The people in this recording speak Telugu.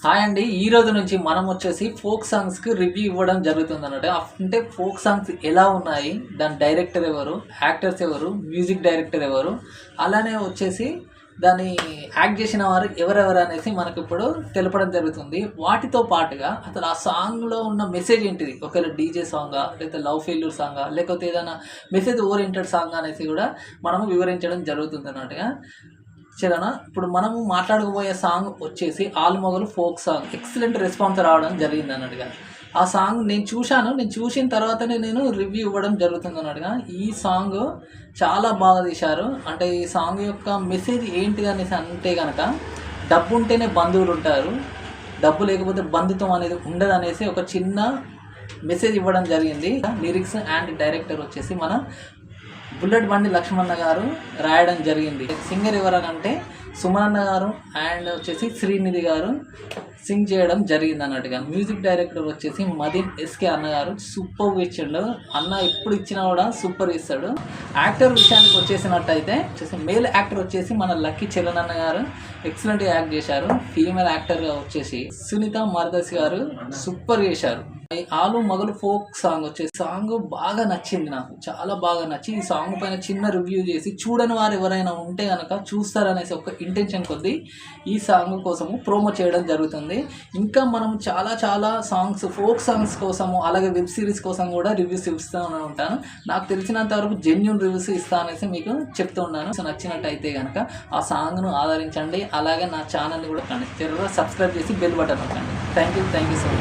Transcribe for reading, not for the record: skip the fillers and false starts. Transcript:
హాయ్ అండి. ఈ రోజు నుంచి మనం వచ్చేసి ఫోక్ సాంగ్స్‌కి రివ్యూ ఇవ్వడం జరుగుతుందన్నమాట. అంటే ఫోక్ సాంగ్స్ ఎలా ఉన్నాయి? దాని డైరెక్టర్ ఎవరు? యాక్టర్స్ ఎవరు? మ్యూజిక్ డైరెక్టర్ ఎవరు? అలానే వచ్చేసి దాన్ని యాక్ట్ చేసిన వారు ఎవరెవరు అనేసి మనకిప్పుడు తెలపడం జరుగుతుంది. వాటితో పాటుగా అసలు ఆ సాంగ్‌లో ఉన్న మెసేజ్ ఏంటిది? ఒకవేళ డీజే సాంగా? లేకపోతే లవ్ ఫెయిల్యూర్ సాంగా? లేకపోతే ఏదైనా మెసేజ్ ఓరియెంటెడ్ సాంగా అనేసి కూడా మనము వివరించడం జరుగుతుందన్నట్టుగా. సరేనా? ఇప్పుడు మనము మాట్లాడకపోయే సాంగ్ వచ్చేసి 'ఆలుమొగలు' ఫోక్ సాంగ్. ఎక్సలెంట్ రెస్పాన్స్ రావడం జరిగిందన్నట్టుగా. ఆ సాంగ్ నేను చూశాను. నేను చూసిన తర్వాతనే నేను రివ్యూ ఇవ్వడం జరుగుతుందన్నట్టుగా. ఈ సాంగ్ చాలా బాగా తీశారు. అంటే ఈ సాంగ్ యొక్క మెసేజ్ ఏంటిది అనేసి అంటే గనక, డబ్బుంటేనే బంధువులుంటారు. డబ్బు లేకపోతే బంధుత్వం అనేది ఉండదనేసి ఒక చిన్న మెసేజ్ ఇవ్వడం జరిగింది. లిరిక్స్ అండ్ డైరెక్టర్ వచ్చేసి మన బుల్లెట్ బండి లక్ష్మణ గారు రాయడం జరిగింది. సింగర్ ఎవరనంటే సుమనన్న గారు అండ్ వచ్చేసి శ్రీనిధి గారు సింగ్ చేయడం జరిగింది అన్నట్టుగా. మ్యూజిక్ డైరెక్టర్ వచ్చేసి మదీన్ ఎస్కే అన్నగారు సూపర్ ఇచ్చిండు. అన్న ఎప్పుడు ఇచ్చినా కూడా సూపర్ ఇస్తాడు. యాక్టర్ విషయానికి వచ్చేసినట్టయితే మేల్ యాక్టర్ వచ్చేసి మన లక్కీ చరణ్ గారు ఎక్సలెంట్గా యాక్ట్ చేశారు. ఫీమేల్ యాక్టర్గా వచ్చేసి సునీత మరదస్ గారు సూపర్ చేశారు. ఆలుమొగలు ఫోక్ సాంగ్ వచ్చేసి సాంగ్ బాగా నచ్చింది నాకు, చాలా బాగా నచ్చి ఈ సాంగ్ పైన చిన్న రివ్యూ చేసి చూడని వారు ఎవరైనా ఉంటే కనుక చూస్తారనేసి ఒక ఇంటెన్షన్ కొద్దీ ఈ సాంగ్ కోసము ప్రోమో చేయడం జరుగుతుంది. ఇంకా మనం చాలా చాలా సాంగ్స్ ఫోక్ సాంగ్స్ కోసము అలాగే వెబ్ సిరీస్ కోసం కూడా రివ్యూస్ ఇస్తూనే ఉంటాను. నాకు తెలిసినంత వరకు జెన్యూన్ రివ్యూస్ ఇస్తా అనేసి మీకు చెప్తూ ఉన్నాను. సో నచ్చినట్టయితే కనుక ఆ సాంగ్ను ఆదరించండి. అలాగే నా ఛానల్ని కూడా సబ్స్క్రైబ్ చేసి బెల్ బటన్ నొక్కండి. Thank you so much.